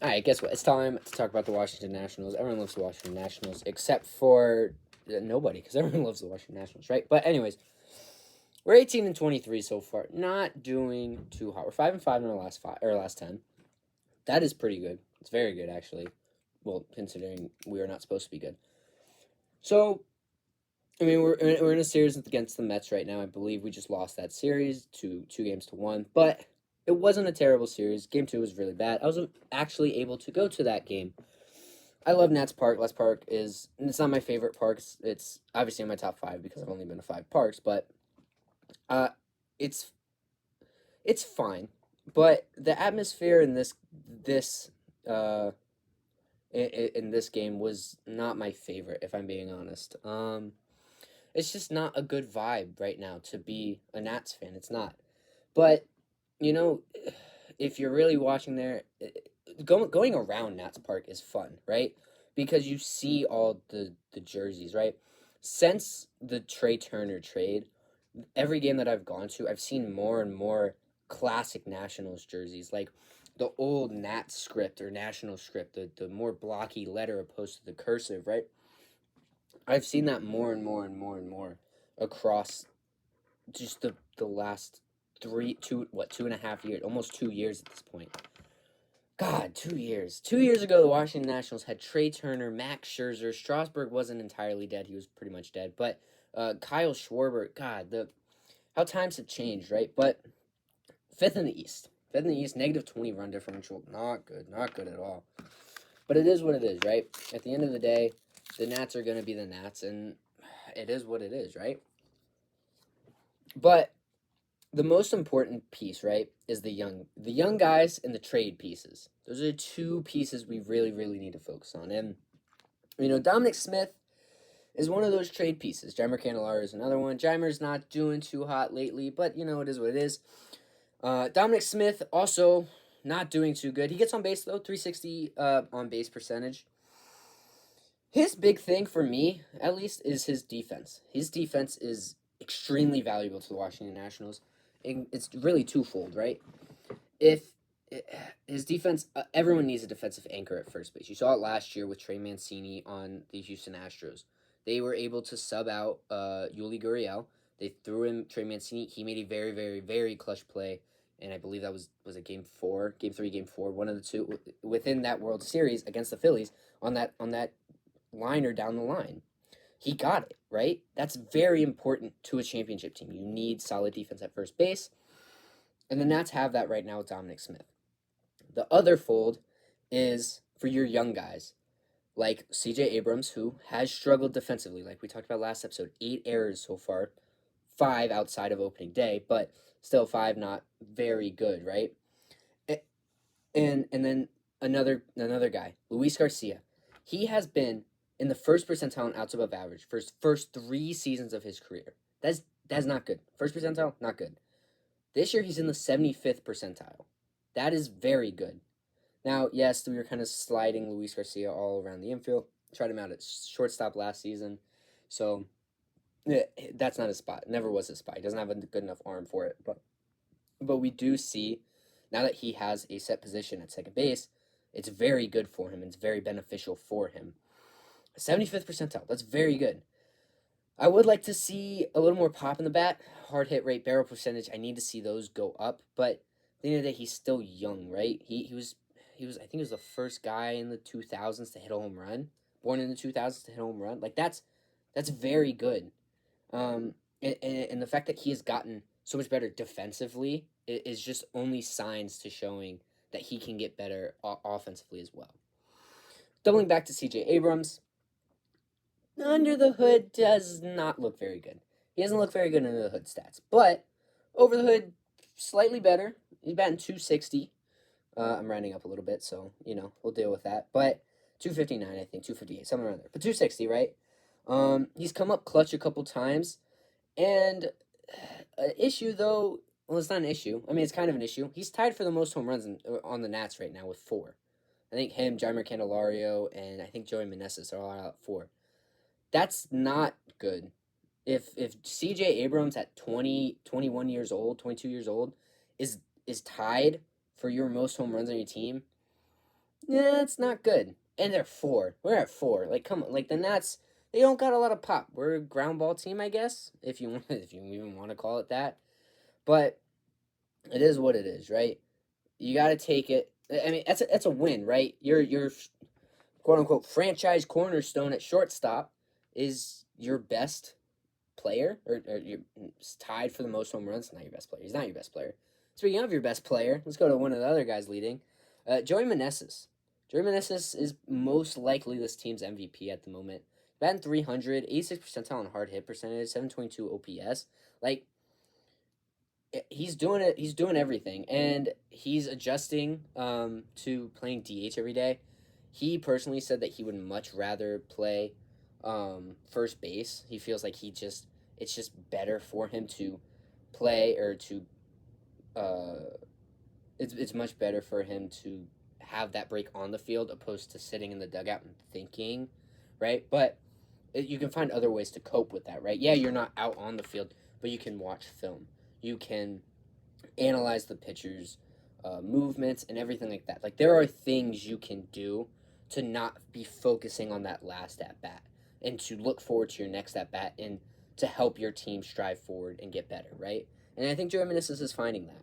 All right, guess what? It's time to talk about the Washington Nationals. Everyone loves the Washington Nationals, except for nobody, because everyone loves the Washington Nationals, right? But anyways, we're 18-23 so far. Not doing too hot. We're 5-5 in our last 10. That is pretty good. It's very good, actually. Well, considering we are not supposed to be good. So, I mean, we're in a series against the Mets right now. I believe we just lost that series to 2-1, but it wasn't a terrible series. Game 2 was really bad. I was actually able to go to that game. I love Nats Park. Nats Park it's not my favorite park. It's obviously in my top 5 because I've only been to 5 parks, but uh, it's it's fine. But the atmosphere in this uh in this game was not my favorite, if I'm being honest. It's just not a good vibe right now to be a Nats fan. It's not. But you know, if you're really watching there, going around Nats Park is fun, right? Because you see all the jerseys, right? Since the Trey Turner trade, every game that I've gone to, I've seen more and more classic Nationals jerseys, like the old Nat script or National script, the more blocky letter opposed to the cursive, right? I've seen that more and more and more and more across just the last 2.5 years, almost 2 years at this point. God, 2 years. 2 years ago, the Washington Nationals had Trey Turner, Max Scherzer. Strasburg wasn't entirely dead; he was pretty much dead. But Kyle Schwarber, God, the how times have changed, right? But fifth in the East, -20 run differential, not good, not good at all. But it is what it is, right? At the end of the day, the Nats are going to be the Nats, and it is what it is, right? But the most important piece, right, is the young guys and the trade pieces. Those are the two pieces we really, really need to focus on. And Dominic Smith is one of those trade pieces. Jeimer Candelario is another one. Jeimer's not doing too hot lately, but it is what it is. Dominic Smith also not doing too good. He gets on base though, 360 on base percentage. His big thing for me, at least, is his defense. His defense is extremely valuable to the Washington Nationals. It's really twofold, right? If his defense, everyone needs a defensive anchor at first base. You saw it last year with Trey Mancini on the Houston Astros. They were able to sub out Yuli Gurriel. They threw in Trey Mancini. He made a very, very, very clutch play, and I believe that was it Game 4, Game 3, Game 4, one of the two within that World Series against the Phillies on that liner down the line. He got it, right? That's very important to a championship team. You need solid defense at first base, and the Nats have that right now with Dominic Smith. The other fold is for your young guys, like CJ Abrams, who has struggled defensively, like we talked about last episode. 8 errors so far, 5 outside of opening day, but still 5 not very good, right? And then another guy, Luis Garcia. He has been in the first percentile in outs above average for his first 3 seasons of his career. That's not good. First percentile, not good. This year he's in the 75th percentile. That is very good. Now, yes, we were kind of sliding Luis Garcia all around the infield. Tried him out at shortstop last season. So, that's not his spot. Never was his spot. He doesn't have a good enough arm for it. But we do see, now that he has a set position at second base, it's very good for him. It's very beneficial for him. 75th percentile. That's very good. I would like to see a little more pop in the bat. Hard hit rate, barrel percentage. I need to see those go up. But at the end of the day, he's still young, right? He was I think he was the first guy in the 2000s to hit a home run. Born in the 2000s to hit a home run. Like that's very good. And the fact that he has gotten so much better defensively is just only signs to showing that he can get better offensively as well. Doubling back to CJ Abrams, under the hood does not look very good. He doesn't look very good under the hood stats, but over the hood, slightly better. He's batting 260. I'm rounding up a little bit, so we'll deal with that. But 259, I think 258, somewhere around there. But 260, right? He's come up clutch a couple times, and an issue though. Well, it's not an issue. I mean, it's kind of an issue. He's tied for the most home runs on the Nats right now with 4. I think him, Jeimer Candelario, and I think Joey Meneses are all out 4. That's not good. If CJ Abrams at 20, 21 years old, 22 years old is tied for your most home runs on your team, Yeah, it's not good. And they're 4. We're at 4. Like, come on. Like, the Nats, they don't got a lot of pop. We're a ground ball team, I guess, if you want, if you even want to call it that. But it is what it is, right? You got to take it. I mean, that's a win, right? Your quote unquote franchise cornerstone at shortstop is your best player, or you're tied for the most home runs. Not your best player. He's not your best player. Speaking of your best player, let's go to one of the other guys leading. Joey Meneses. Joey Meneses is most likely this team's MVP at the moment. Batting 300, 86 percentile on hard hit percentage, 722 OPS. Like, he's doing it. He's doing everything, and he's adjusting to playing DH every day. He personally said that he would much rather play first base. He feels like it's just better for him to play or to it's much better for him to have that break on the field opposed to sitting in the dugout and thinking, right? But you can find other ways to cope with that, right? Yeah, you're not out on the field, but you can watch film. You can analyze the pitcher's movements and everything like that. Like, there are things you can do to not be focusing on that last at bat and to look forward to your next at bat and to help your team strive forward and get better, right? And I think Joey Meneses is finding that.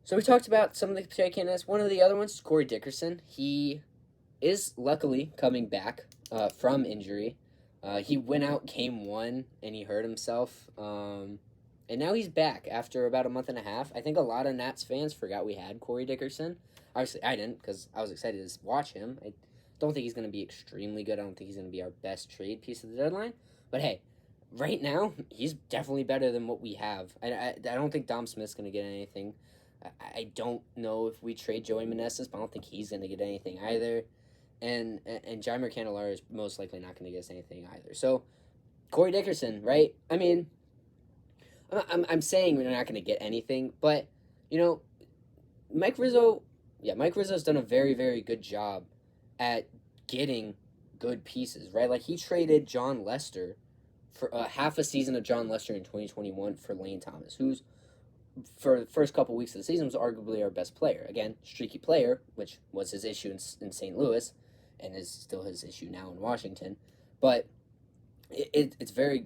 So we talked about some of the PI candidates. One of the other ones is Corey Dickerson. He is luckily coming back from injury. He went out game 1 and he hurt himself. And now he's back after about a month and a half. I think a lot of Nats fans forgot we had Corey Dickerson. Obviously, I didn't because I was excited to watch him. I don't think he's going to be extremely good. I don't think he's going to be our best trade piece of the deadline. But hey, right now, he's definitely better than what we have. I don't think Dom Smith's going to get anything. I don't know if we trade Joey Meneses, but I don't think he's going to get anything either. And Jeimer Candelario is most likely not going to get us anything either. So, Corey Dickerson, right? I mean, I'm saying we're not going to get anything, but, you know, Mike Rizzo's done a very, very good job at getting good pieces, right? Like, he traded John Lester for half a season of John Lester in 2021 for Lane Thomas, who's for the first couple weeks of the season was arguably our best player. Again, streaky player, which was his issue in St. Louis, and is still his issue now in Washington. But it's very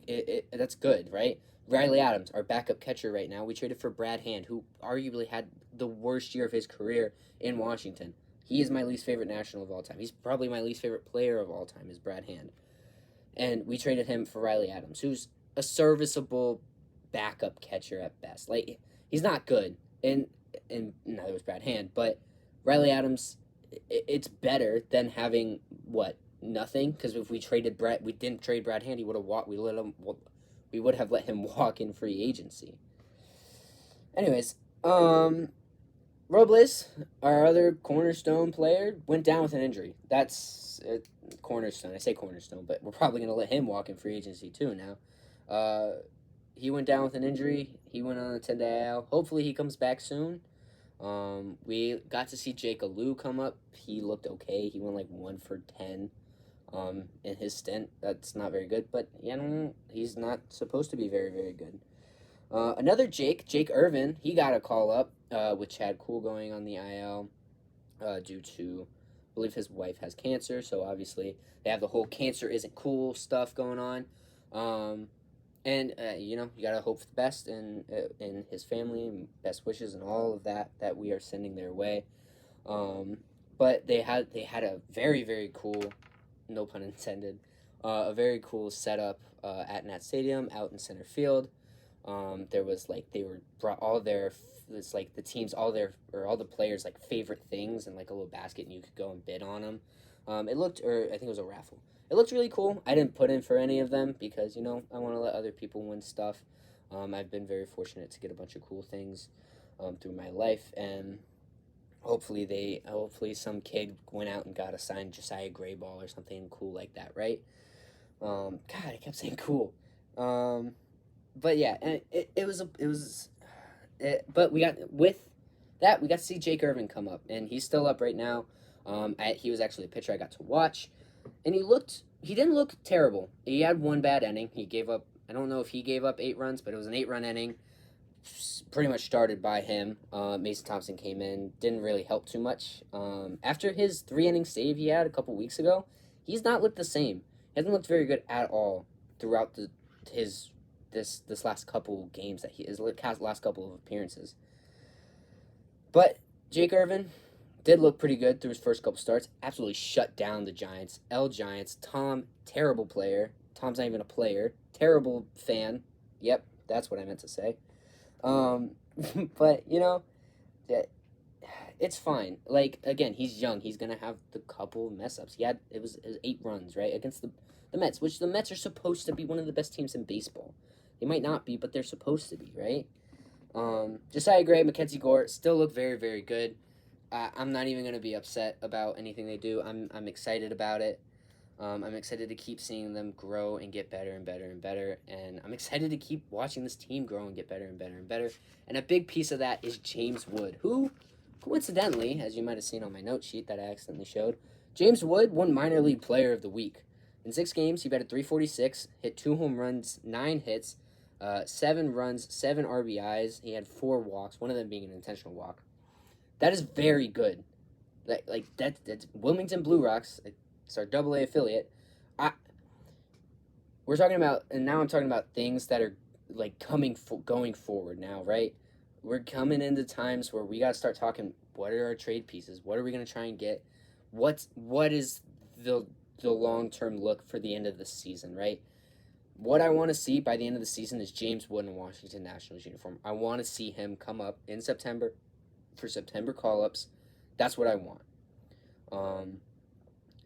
that's good, right? Riley Adams, our backup catcher right now. We traded for Brad Hand, who arguably had the worst year of his career in Washington. He is my least favorite national of all time. He's probably my least favorite player of all time is Brad Hand. And we traded him for Riley Adams, who's a serviceable backup catcher at best. Like, he's not good, and neither was Brad Hand, but Riley Adams, it's better than having what nothing. Because if we didn't trade Brad Hand, he would have walked. We would have let him walk in free agency. Anyways, Robles, our other cornerstone player, went down with an injury. That's cornerstone. I say cornerstone, but we're probably going to let him walk in free agency too now. He went down with an injury. He went on a 10-day IL. Hopefully he comes back soon. We got to see Jake Alou come up. He looked okay. He went like 1 for 10 in his stint. That's not very good, but he's not supposed to be very, very good. Another Jake Irvin, he got a call up with Chad Kuhl going on the IL due to, I believe his wife has cancer, so obviously they have the whole cancer isn't cool stuff going on. And you gotta hope for the best in his family, and best wishes and all of that we are sending their way. But they had a very, very cool, no pun intended, a very cool setup at Nat Stadium out in center field. There was they were brought all their it's like the teams all the players like favorite things and like a little basket, and you could go and bid on them. It looked, or I think it was a raffle. It looked really cool. I didn't put in for any of them because I want to let other people win stuff. I've been very fortunate to get a bunch of cool things through my life, and hopefully some kid went out and got a signed Josiah Grayball or something cool like that, right? God, I kept saying cool. But yeah, and but we got to see Jake Irvin come up, and he's still up right now. He was actually a pitcher I got to watch, and he didn't look terrible. He had one bad inning. He gave up, I don't know if he gave up 8 runs, but it was an 8-run inning. pretty much started by him. Mason Thompson came in, didn't really help too much. After his 3 inning save he had a couple weeks ago, he's not looked the same. He hasn't looked very good at all throughout his this last couple games that his last couple of appearances. But Jake Irvin did look pretty good through his first couple starts. Absolutely shut down the Giants. Giants. Tom, terrible player. Tom's not even a player. Terrible fan. Yep, that's what I meant to say. But it's fine. Like, again, he's young. He's gonna have the couple mess ups. It was 8 runs, right, against the Mets, which the Mets are supposed to be one of the best teams in baseball. They might not be, but they're supposed to be, right? Josiah Gray, Mackenzie Gore still look very, very good. I'm not even gonna be upset about anything they do. I'm excited about it. I'm excited to keep seeing them grow and get better and better and better. And I'm excited to keep watching this team grow and get better and better and better. And a big piece of that is James Wood, who, coincidentally, as you might have seen on my note sheet that I accidentally showed, James Wood won Minor League Player of the Week. In 6 games, he batted .346, hit 2 home runs, 9 hits, 7 runs, 7 RBIs. He had 4 walks, one of them being an intentional walk. That is very good. That's Wilmington Blue Rocks. It's our AA affiliate. We're talking about, and now I'm talking about things that are like going forward now, right? We're coming into times where we got to start talking. What are our trade pieces? What are we going to try and get? What is the long-term look for the end of the season, right? What I want to see by the end of the season is James Wood in Washington Nationals uniform. I want to see him come up in September for September call-ups. That's what I want.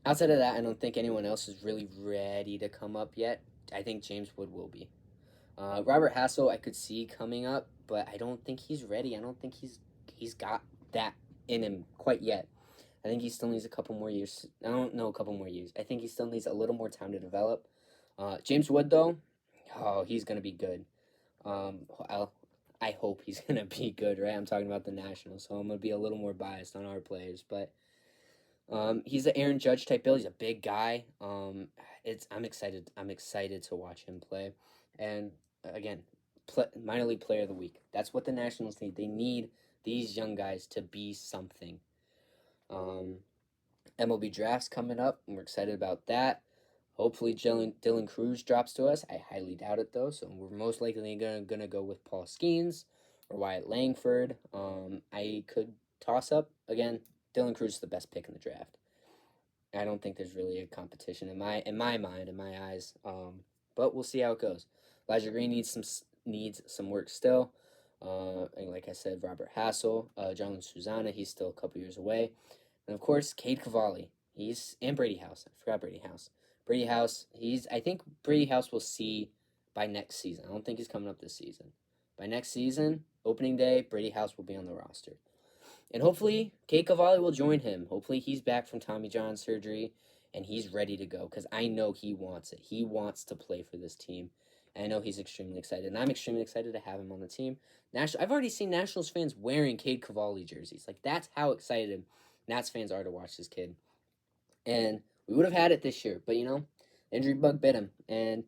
Outside of that, I don't think anyone else is really ready to come up yet. I think James Wood will be. Robert Hassel, I could see coming up, but I don't think he's ready. I don't think he's got that in him quite yet. I think he still needs a couple more years. I don't know, a couple more years. I think he still needs a little more time to develop. James Wood, though, he's going to be good. I hope he's going to be good, right? I'm talking about the Nationals, so I'm going to be a little more biased on our players, but he's the Aaron Judge type build. He's a big guy. I'm excited. I'm excited to watch him play. And again, minor league player of the week. That's what the Nationals need. They need these young guys to be something. MLB drafts coming up, and we're excited about that. Hopefully, Dylan Cruz drops to us. I highly doubt it though. So we're most likely gonna go with Paul Skeens or Wyatt Langford. I could toss up again. Dylan Cruz is the best pick in the draft. I don't think there's really a competition in my mind, in my eyes. But we'll see how it goes. Elijah Green needs some work still. And like I said, Robert Hassel, John Susana, he's still a couple years away. And of course, Cade Cavalli. And Brady House. I forgot Brady House. Brady House, I think Brady House will see by next season. I don't think he's coming up this season. By next season, opening day, Brady House will be on the roster. And hopefully, Cade Cavalli will join him. Hopefully, he's back from Tommy John surgery and he's ready to go because I know he wants it. He wants to play for this team. And I know he's extremely excited. And I'm extremely excited to have him on the team. I've already seen Nationals fans wearing Cade Cavalli jerseys. Like, that's how excited Nats fans are to watch this kid. And we would have had it this year, but the injury bug bit him, and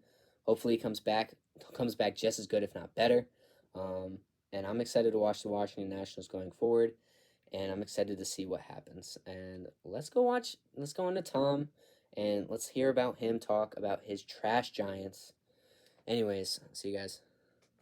hopefully he comes back just as good, if not better. And I'm excited to watch the Washington Nationals going forward, and I'm excited to see what happens. And let's go on to Tom, and let's hear about him talk about his trash Giants. Anyways, see you guys.